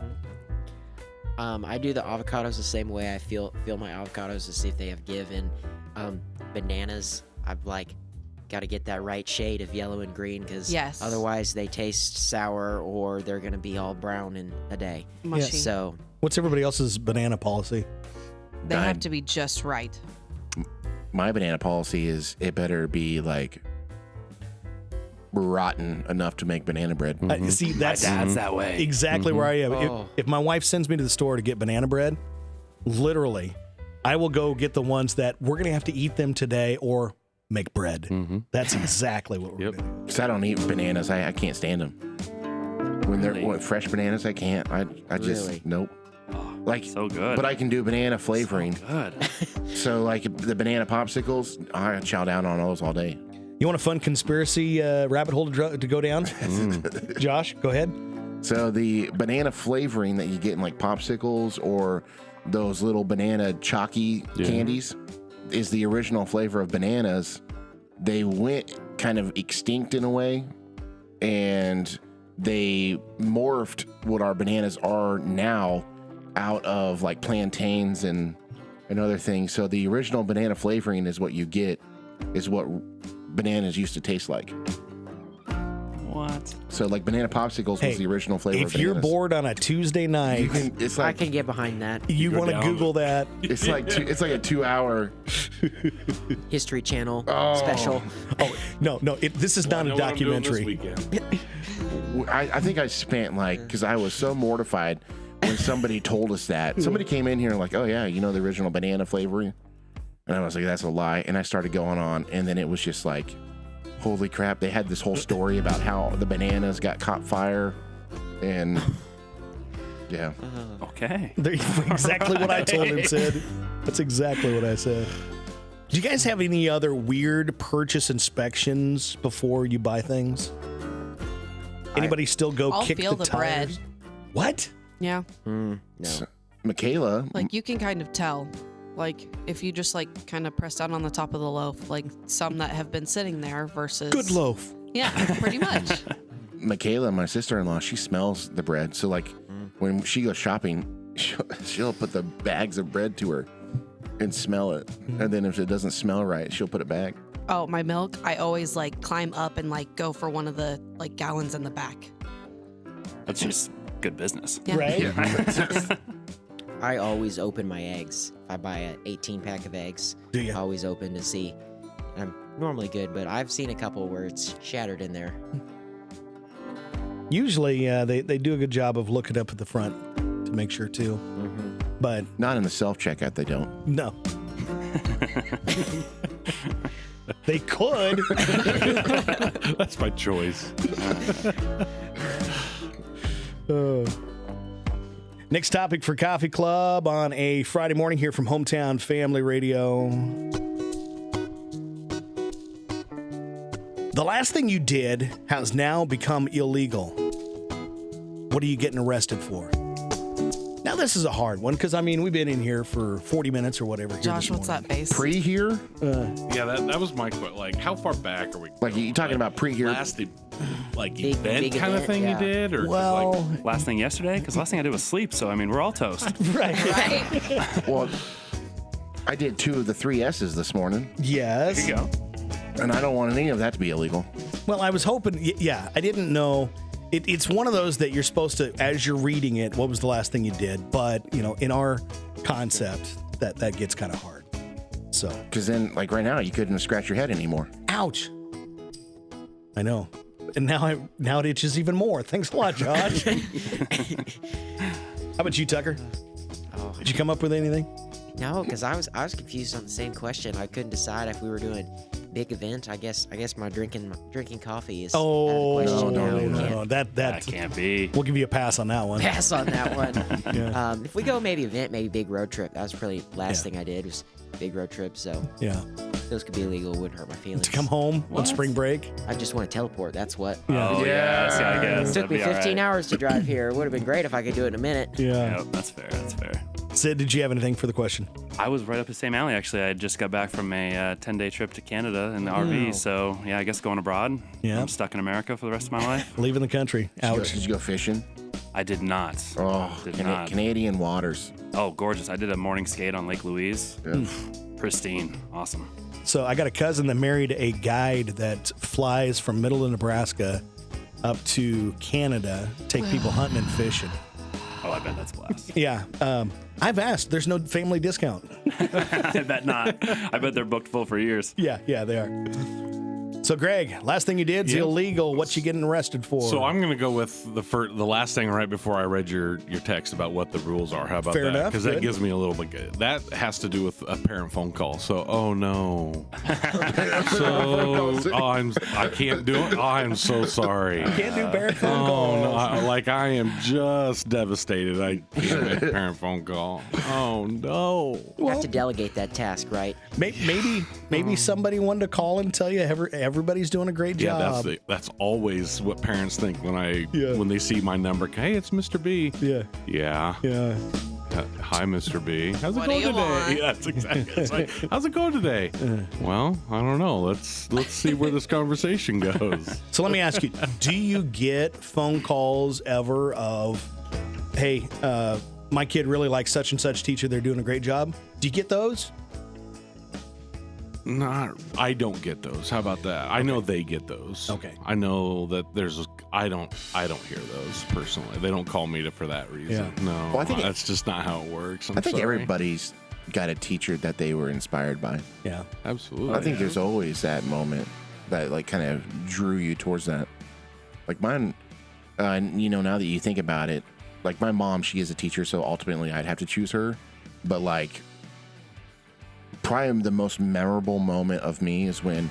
I do the avocados the same way. I feel my avocados to see if they have give. And bananas, I've like got to get that right shade of yellow and green because Yes. otherwise they taste sour or they're gonna be all brown in a day. Mushy. So What's everybody else's banana policy? They have to be just right. My banana policy is it better be like rotten enough to make banana bread. See, that's Dad's that way. exactly where I am. Oh. If my wife sends me to the store to get banana bread, literally, I will go get the ones that we're going to have to eat them today or make bread. That's exactly what we're doing. Because I don't eat bananas. I can't stand them. When they're fresh bananas, I can't. I just, Really? nope. Like, so good. But I can do banana flavoring. Good. So, like the banana popsicles, I chow down on those all day. You want a fun conspiracy rabbit hole to go down? Josh, go ahead. So the banana flavoring that you get in like popsicles or those little banana chalky candies is the original flavor of bananas. They went kind of extinct in a way, and they morphed what our bananas are now out of like plantains and other things. So the original banana flavoring is what you get, is what bananas used to taste like. What? So like banana popsicles Hey, was the original flavor of If you're bananas. bored on a Tuesday night, It's I like can get behind that. you go want to down Google that. it's like a 2-hour. History Channel Oh. special. Oh, no, this is not a documentary. I think I spent because I was so mortified when somebody told us that. Somebody came in here and like, oh yeah, you know the original banana flavoring, and I was like, that's a lie. And I started going on, and then it was just like, holy crap! They had this whole story about how the bananas got caught fire, and yeah. Okay. Exactly what I told him, Sid. That's exactly what I said. Do you guys have any other weird purchase inspections before you buy things? Anybody still go I'll kick feel the the bread. tires? What? Yeah. No. So, Michaela, Like you can kind of tell. Like if you just like kind of press down on the top of the loaf, like some that have been sitting there versus Good loaf. Yeah, pretty much. Michaela, my sister-in-law, she smells the bread. So like when she goes shopping, she'll put the bags of bread to her and smell it. And then if it doesn't smell right, she'll put it back. Oh, my milk, I always like climb up and like go for one of the like gallons in the back. That's just good business. Yeah. Right? I always open my eggs. If I buy an 18-pack of eggs, Do you? I always open to see. I'm normally good, but I've seen a couple where it's shattered in there. Usually they do a good job of looking up at the front to make sure too. But Not in the self-checkout, they don't. no. They could. That's my choice. Next topic for Coffee Club on a Friday morning here from Hometown Family Radio. The last thing you did has now become illegal. What are you getting arrested for? Now, this is a hard one because, I mean, we've been in here for 40 minutes or whatever. here Josh, this what's morning. that face? Pre here? Yeah, that was my question. Like, how far back are we? Like, you talking about pre here? Last like Big- event big kind of event, thing yeah. you did, or Well, just like, Last thing yesterday? Because last thing I did was sleep. So, I mean, we're all toast. right. Right? Well, I did 2 of the 3 S's this morning, Yes. There you go. and I don't want any of that to be illegal. Well, I was hoping, yeah, I didn't know. It's one of those that you're supposed to, as you're reading it, what was the last thing you did? But, you know, in our concept, that gets kind of hard. So, Because then, like right now, you couldn't scratch your head anymore. ouch. I know. And now it itches even more. Thanks a lot, Josh. How about you, Tucker? Oh, Did you come up with anything? no, because I was confused on the same question. I couldn't decide if we were doing big event. I guess my drinking coffee is Oh, out of the question now. We no. can't That That can't be. we'll give you a pass on that one. pass on that one. Yeah. If we go maybe event, maybe big road trip. That was probably the last Yeah. thing I did was big road trip. So Yeah. those could be illegal. Wouldn't hurt my feelings. To come home on What? spring break. I just want to teleport. That's what. Oh, yes, yeah, I guess. It took That'd me be all 15 right. hours to drive here. It would have been great if I could do it in a minute. Yeah. Yep, that's fair. That's fair. Sid, did you have anything for the question? I was right up the same alley, actually. I just got back from a 10-day trip to Canada in the RV. So, yeah, I guess going abroad. Yeah. I'm stuck in America for the rest of my life. Leaving the country. Ouch. Did you go fishing? I did not. Oh, Did not. Canadian waters. Oh, gorgeous. I did a morning skate on Lake Louise. Yeah. Pristine. Awesome. So I got a cousin that married a guide that flies from middle of Nebraska up to Canada, take people hunting and fishing. Oh, bet that's blast. Yeah. I've asked. There's no family discount. I bet not. I bet they're booked full for years. Yeah, they are. So, Greg, last thing you did is illegal. What you getting arrested for? So I'm going to go with the last thing right before I read your text about what the rules are. How about Fair that? enough, Because good. that gives me a little bit. That has to do with a parent phone call. So, oh no. I can't do it. I'm so sorry. Can't do parent phone calls. No, I am just devastated. I can't make a parent phone call. Oh no. You have to delegate that task, right? Maybe somebody wanted to call and tell you everybody's doing a great job. Yeah, that's always what parents think when they see my number. Hey, it's Mr. B. Yeah. Yeah. Hi, Mr. B. How's it What do going you today? want? Yeah, that's exactly. It's like, how's it going today? Well, I don't know. Let's see where this conversation goes. So let me ask you: do you get phone calls ever of, "Hey, my kid really likes such and such teacher. They're doing a great job." Do you get those? I don't get those. How about that? I know they get those. Okay. I know that I don't hear those personally. They don't call me for that reason. Yeah. No. Well, I think that's just not how it works. I think sorry. everybody's got a teacher that they were inspired by. Yeah. Absolutely. I think there's always that moment that like kind of drew you towards that. Like mine, now that you think about it, like my mom, she is a teacher, so ultimately I'd have to choose her. But like, probably the most memorable moment of me is when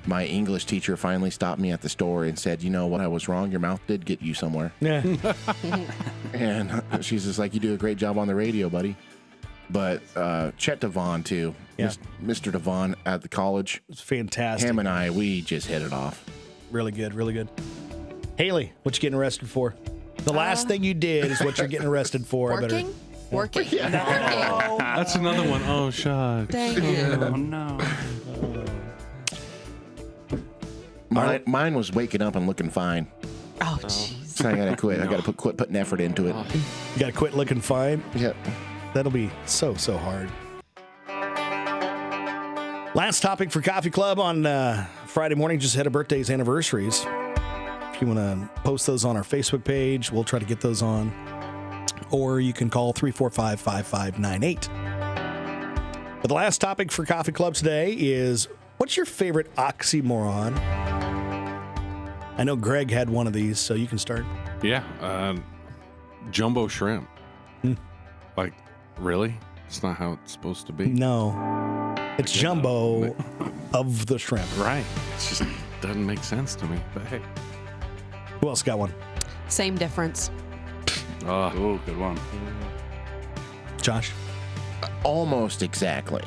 my English teacher finally stopped me at the store and said, "You know what? I was wrong. Your mouth did get you somewhere." Yeah. And she's just like, "You do a great job on the radio, buddy." But Chet Devon too, Yeah. Mr. Devon at the college. It's fantastic. Him and I, we just hit it off. Really good. Really good. Haley, what you getting arrested for? The last thing you did is what you're getting arrested for. Working? Working. Working. That's another one. Oh, shucks. Dang it. Oh no. Mine was waking up and looking fine. Oh, jeez. So I gotta quit. I gotta quit putting effort into it. You got to quit looking fine. Yep. That'll be so hard. Last topic for Coffee Club on Friday morning. Just had a birthdays, anniversaries. If you want to post those on our Facebook page, we'll try to get those on. Or you can call 345-5598. But the last topic for Coffee Club today is, what's your favorite oxymoron? I know Greg had one of these, so you can start. Yeah. Jumbo shrimp. Like, really? It's not how it's supposed to be. No. It's jumbo of the shrimp. Right. It just doesn't make sense to me. But hey. Who else got one? Same difference. Oh, good one. Josh? Almost exactly.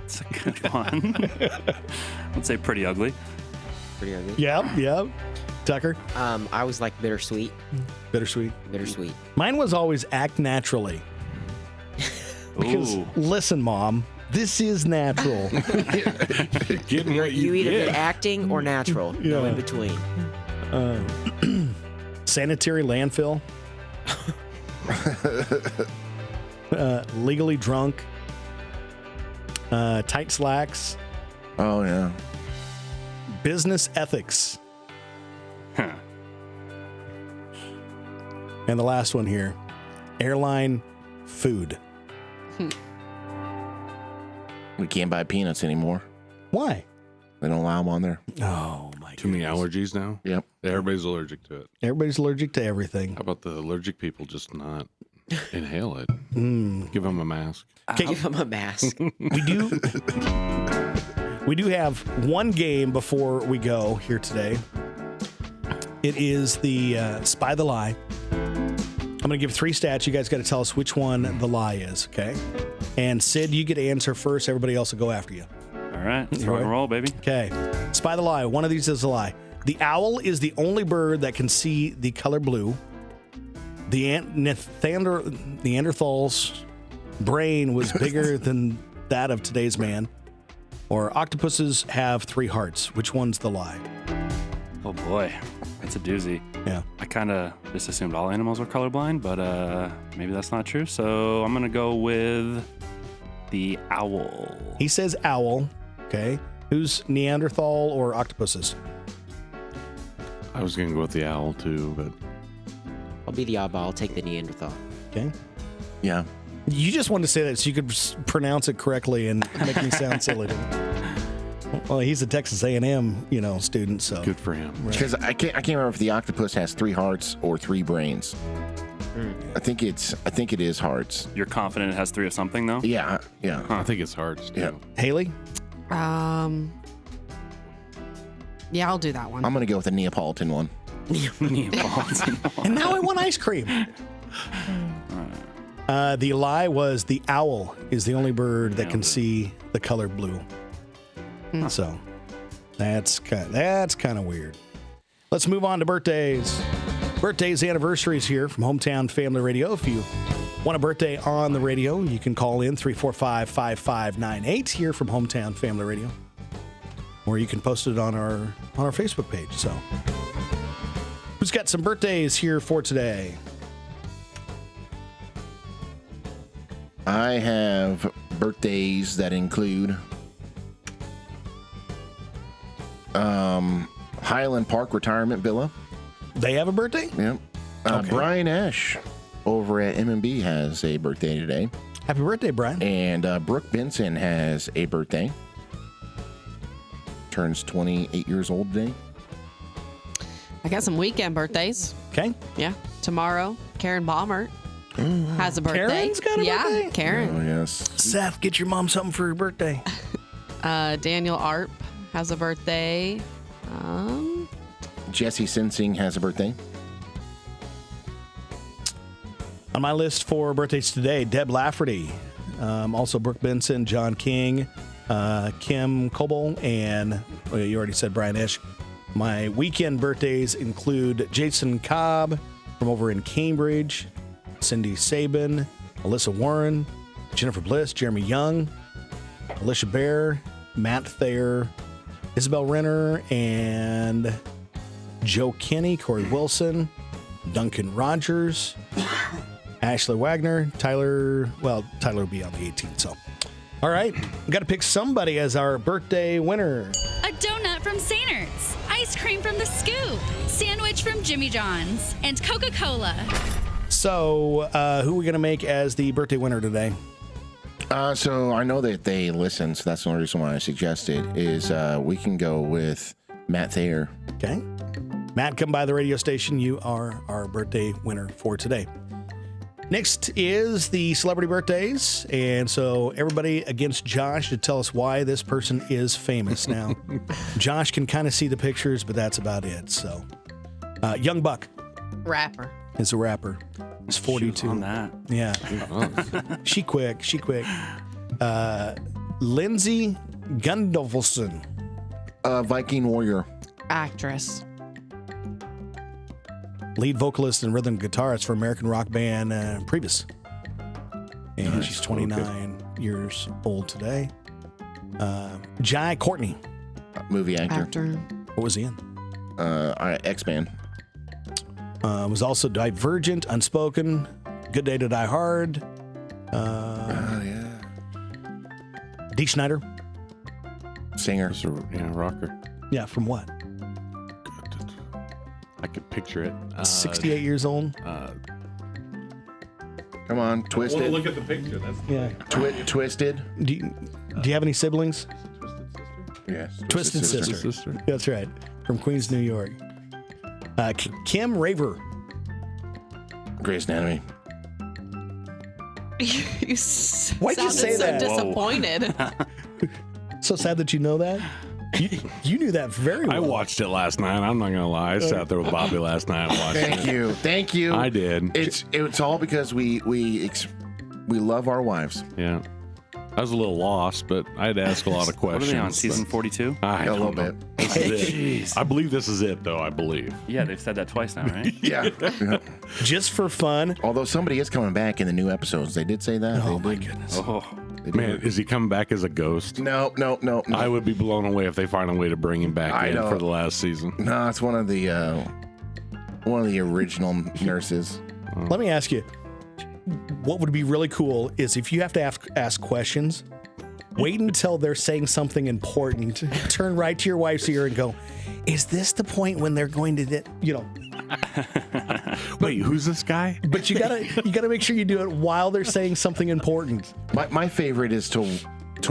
It's a good one. I'd say pretty ugly. Pretty ugly. Yep. Tucker? I was like bittersweet. Bittersweet. Bittersweet. Mine was always act naturally. Because, Ooh. listen, Mom, this is natural. Getting what You you either get. get acting or natural. No Yeah. in between. Sanitary landfill. Legally drunk. Tight slacks. Oh yeah. Business ethics. Huh. And the last one here, airline food. We can't buy peanuts anymore. Why? They don't allow them on there. Oh, my Too many goodness. allergies now? Yep. Everybody's allergic to it. Everybody's allergic to everything. How about the allergic people just not inhale it? Give them a mask. Give him a mask. We do have one game before we go here today. It is the Spy the Lie. I'm going to give 3 stats. You guys got to tell us which one the lie is, okay? And Sid, you get to answer first. Everybody else will go after you. All right. Let's rock and roll, baby. Okay. Spy the Lie. One of these is a lie. The owl is the only bird that can see the color blue. The Neanderthal's brain was bigger than that of today's man. Or octopuses have 3 hearts. Which one's the lie? Oh boy, that's a doozy. Yeah. I kind of just assumed all animals were colorblind, but maybe that's not true. So I'm gonna go with the owl. He says owl. Okay. Who's Neanderthal or octopuses? I was going to go with the owl too, but I'll be the oddball. I'll take the Neanderthal. Okay. Yeah. You just wanted to say that so you could pronounce it correctly and make me sound silly. Well, he's a Texas A&M, student, so Good for him. Because I can't remember if the octopus has 3 hearts or 3 brains. I think it is hearts. You're confident it has 3 of something, though? Yeah. I think it's hearts too. Yeah. Haley. Yeah, I'll do that one. I'm gonna go with the Neapolitan one. And now I want ice cream. The lie was the owl is the only bird that can see the color blue. So that's kind of weird. Let's move on to birthdays. Birthdays, anniversaries here from Hometown Family Radio. If you want a birthday on the radio, you can call in 345-5598 here from Hometown Family Radio. Or you can post it on our Facebook page. So who's got some birthdays here for today? I have birthdays that include Highland Park Retirement Villa. They have a birthday? Yep. Okay. Brian Ash over at M&B has a birthday today. Happy birthday, Brian. And Brooke Benson has a birthday. Turns 28 years old today. I got some weekend birthdays. Okay. Yeah. Tomorrow, Karen Baumert has a birthday. Karen's got a birthday? Yeah, Karen. Oh, yes. Seth, get your mom something for your birthday. Daniel Arp has a birthday. Jesse Sensing has a birthday. On my list for birthdays today, Deb Lafferty, also Brooke Benson, John King, Kim Coble, and you already said Brian Ish. My weekend birthdays include Jason Cobb from over in Cambridge, Cindy Sabin, Alyssa Warren, Jennifer Bliss, Jeremy Young, Alicia Bear, Matt Thayer, Isabel Renner, and Joe Kinney, Corey Wilson, Duncan Rogers, Ashley Wagner, Tyler will be on the 18th, so. All right, we got to pick somebody as our birthday winner. A donut from Sainter's, ice cream from The Scoop, sandwich from Jimmy John's, and Coca-Cola. So, who are we going to make as the birthday winner today? So I know that they listen, so that's the only reason why I suggested is we can go with Matt Thayer. Okay. Matt, come by the radio station. You are our birthday winner for today. Next is the celebrity birthdays. And so everybody against Josh to tell us why this person is famous. Now, Josh can kind of see the pictures, but that's about it. So, Young Buck Rapper. is a rapper. He's 42. She was on that. Yeah. She quick. Lindsay Gundolfson. Viking Warrior. Actress. Lead vocalist and rhythm guitarist for American rock band Priebus. And she's 29 years old today. Jai Courtney. Movie actor. What was he in? X-Men. Was also Divergent, Unspoken, Good Day to Die Hard. Yeah. Dee Schneider. Singer. Rocker. Yeah, from what? I could picture it. 68 years old. Come on, Twisted. Look at the picture. That's Yeah. Twisted. Do you have any siblings? Yes. Twisted Sister. That's right. From Queens, New York. Kim Raver. Grey's Anatomy. You Why'd you sounded say so that? disappointed. So sad that you know that. You knew that very well. I watched it last night. I'm not gonna lie. I sat there with Bobby last night and watched it. Thank you. I did. It's all because we love our wives. Yeah. I was a little lost, but I had to ask a lot of What questions. are they on, season 42? I A don't little know. bit. This is it. Jeez. I believe this is it, though. I believe. Yeah, they've said that twice now, right? Yeah. Just for fun. Although somebody is coming back in the new episodes. They did say that. Oh They my did. goodness. Oh, They did. Man, is he coming back as a ghost? No. I would be blown away if they find a way to bring him back I in know. for the last season. No, it's one of the original nurses. Let me ask you, what would be really cool is if you have to ask questions, wait until they're saying something important. Turn right to your wife's ear and go, is this the point when they're going to, Wait, who's this guy? But you gotta make sure you do it while they're saying something important. My favorite is to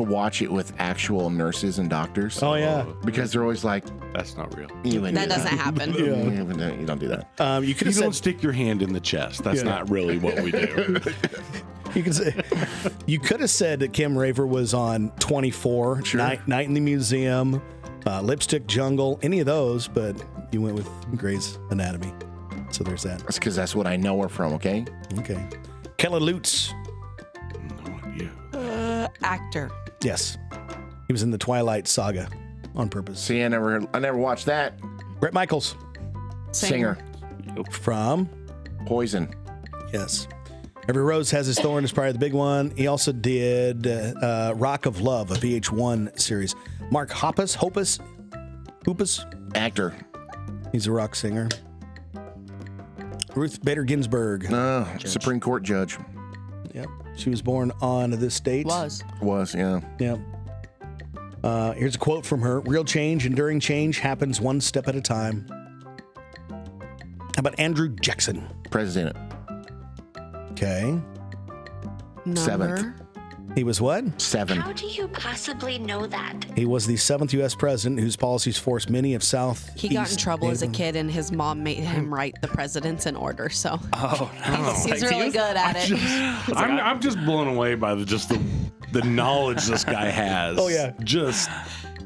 watch it with actual nurses and doctors. Oh yeah. Because they're always like, That's not real. That doesn't happen. You don't do that. You could You have don't said stick your hand in the chest. That's Yeah. not really what we do. you could have said that Kim Raver was on 24, Night in the Museum, Lipstick Jungle, any of those, but you went with Grey's Anatomy. So there's that. That's because that's what I know her from, okay? Okay. Kelly Lutz. No idea. Actor. Yes. He was in the Twilight Saga on purpose. See, I never watched that. Brett Michaels Singer. from, Poison. yes. Every Rose Has Its Thorn is probably the big one. He also did Rock of Love, a VH1 series. Mark Hoppus, Actor. he's a rock singer. Ruth Bader Ginsburg. Supreme Court judge. Yep. She was born on this date. Was, yeah. Yep. Here's a quote from her. Real change, enduring change happens one step at a time. How about Andrew Jackson? President. Okay. Number. Seventh. He was what? 7. How do you possibly know that? He was the 7th U.S. president whose policies forced many of South. He got in trouble as a kid, and his mom made him write the presidents in order. So he's really good at it. I'm just blown away by the knowledge this guy has. Oh, yeah. Just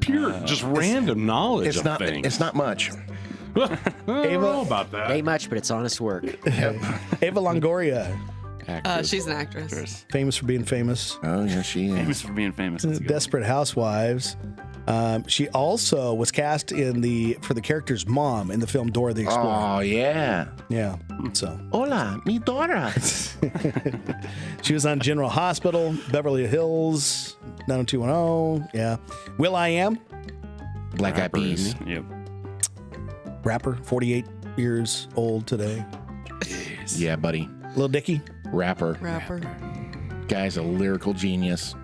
pure, just random knowledge It's of not. things. It's not much. I don't know about that. Ain't much, but it's honest work. Ava Longoria, She's an actress. famous for being famous. Oh yeah, she is. Famous for being famous. That's a good one. Desperate Housewives. She also was cast for the character's mom in the film Dora the Explorer. Oh yeah. Yeah. So Hola, mi Dora. she was on General Hospital, Beverly Hills, 90210. Yeah. Will I Am, Black Eyed Peas. Yep. rapper, 48 years old today. Yeah, buddy. Lil Dicky. Rapper. Guy's a lyrical genius.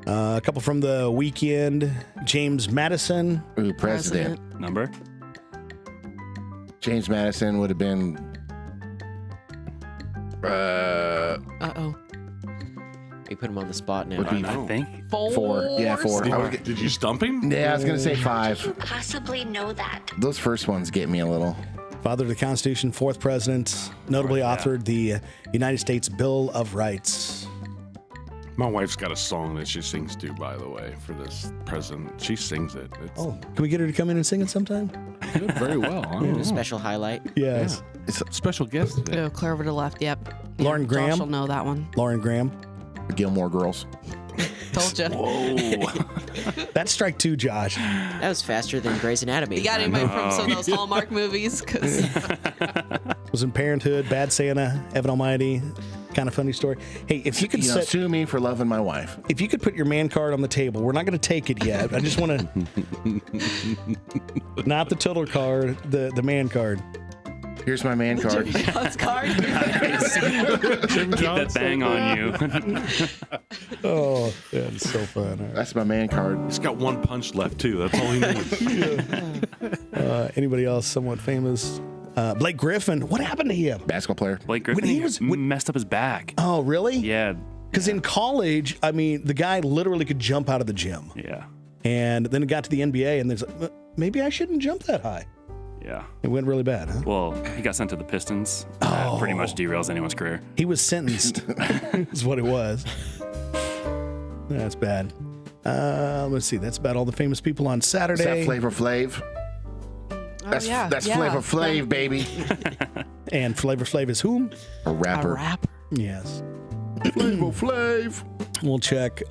A couple from the weekend. James Madison. Ooh, president. Number? James Madison would have been. Uh-oh. We put him on the spot now. Would be I think. 4. Yeah, 4. Did you stump him? Yeah, I was gonna say 5. You possibly know that. Those first ones get me a little. Father of the Constitution, 4th president. Notably authored the United States Bill of Rights. My wife's got a song that she sings to, by the way, for this president. She sings it. It's Oh, can we get her to come in and sing it sometime? good, very well. I don't know. A special highlight. Yes. It's Special guest today. Oh, clear over to the left. Yep. Lauren Graham. Josh will know that one. Lauren Graham. Gilmore Girls. Told you. That's strike 2, Josh. That was faster than Grey's Anatomy. You got anybody from some of those Hallmark movies? Because Was in Parenthood, Bad Santa, Evan Almighty. Kind of funny story. Hey, if you could Sue me for loving my wife. if you could put your man card on the table, we're not going to take it yet. I just want to, not the total card, the man card. Here's my man card. John's card. Keep that bang on you. Oh, that's so fun. All right. That's my man card. He's got one punch left, too. That's all he needs. Anybody else somewhat famous? Blake Griffin. What happened to him? Basketball player. Blake Griffin When he was- when- messed up his back. Oh, really? Yeah. Because in college, I mean, the guy literally could jump out of the gym. Yeah. And then it got to the NBA, and there's like, maybe I shouldn't jump that high. Yeah. It went really bad, huh? Well, he got sent to the Pistons. That pretty much derails anyone's career. He was sentenced, is what it was. That's bad. Let's see. That's about all the famous people on Is Saturday. that Flavor Flav? That's Flavor Flav, baby. And Flavor Flav is whom? A A rapper. rapper. Yes. Flavor Flav. We'll check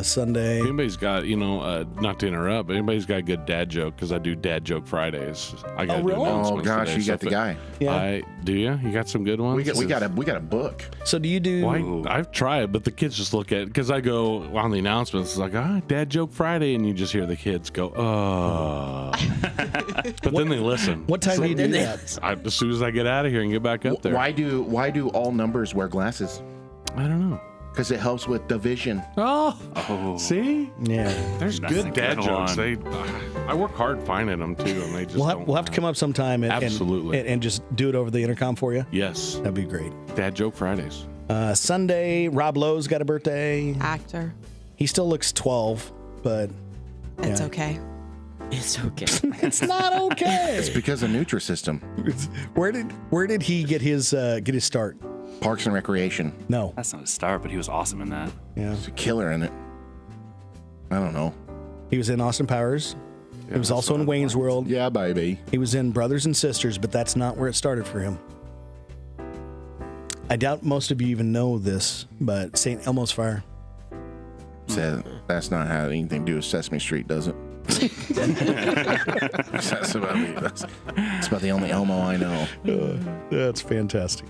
Sunday. Anybody's got, not to interrupt, but anybody's got a good dad joke, because I do dad joke Fridays. I got really? Oh gosh, you got the guy. Yeah. Do you? You got some good ones? We got a book. So do you do? Well, I've tried, but the kids just look at it because I go on the announcements. It's like, Dad Joke Friday, and you just hear the kids go, but then they listen. What time do you do that? As soon as I get out of here and get back up there. Why do all numbers wear glasses? I don't know. because it helps with division. Oh, see? Yeah. There's That's a good dad good jokes. one. I work hard finding them, too, and they just We'll have to come up sometime Absolutely. and just do it over the intercom for you. Yes. That'd be great. Dad joke Fridays. Sunday, Rob Lowe's got a birthday. Actor. He still looks 12, but It's Yeah. okay. It's okay. it's not okay. It's because of Nutrisystem, Where did he get his start? Parks and Recreation. No. That's not a start, but he was awesome in that. Yeah. It's a killer in it. I don't know. He was in Austin Powers. He was also in Wayne's World. Yeah, baby. He was in Brothers and Sisters, but that's not where it started for him. I doubt most of you even know this, but St. Elmo's Fire. Said that's not how anything to do with Sesame Street, does it? that's about the only Elmo I know. That's fantastic.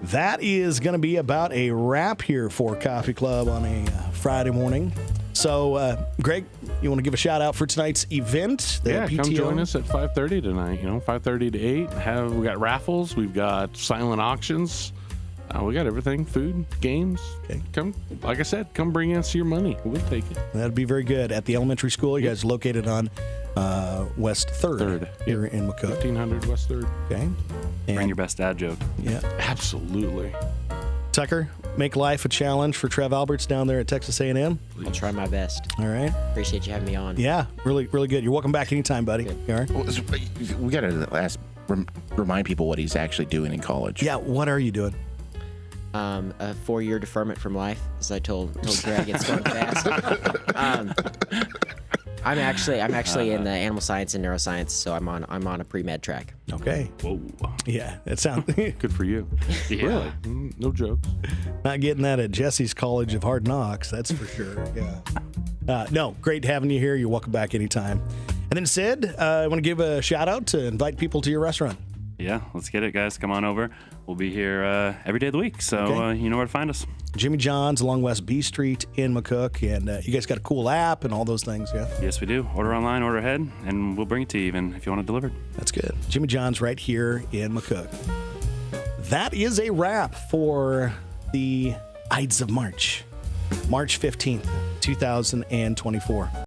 That is going to be about a wrap here for Coffee Club on a Friday morning. So, Greg, you want to give a shout out for tonight's event? The Yeah, PTO? come join us at 5:30 tonight. 5:30 to 8. We got raffles. We've got silent auctions. We got everything, food, games. Okay. Come, like I said, come bring us your money. We'll take it. That'd be very good. At the elementary school, you guys are located on West 3rd here in McCook. 1500 West 3rd. Okay. Bring And, your best dad joke. yeah. Absolutely. Tucker, make life a challenge for Trev Alberts down there at Texas A&M. I'll try my best. All right. Appreciate you having me on. Yeah, really, really good. You're welcome back anytime, buddy. Good. You all right? Well, we got to remind people what he's actually doing in college. Yeah, what are you doing? A 4-year deferment from life, as I told Greg. It's going fast. I'm actually in the animal science and neuroscience, so I'm on a pre-med track. Okay. Whoa. Yeah, that sounds Good for you. Yeah. Really? No jokes. not getting that at Jesse's College of Hard Knocks, that's for sure. Yeah. No, great having you here. You're welcome back anytime. And then Sid, I want to give a shout out to invite people to your restaurant. Yeah, let's get it, guys. Come on over. We'll be here every day of the week, so Okay. you know where to find us. Jimmy John's along West B Street in McCook, and you guys got a cool app and all those things, yeah? Yes, we do. Order online, order ahead, and we'll bring it to you even if you want it delivered. That's good. Jimmy John's right here in McCook. That is a wrap for the Ides of March, March 15th, 2024.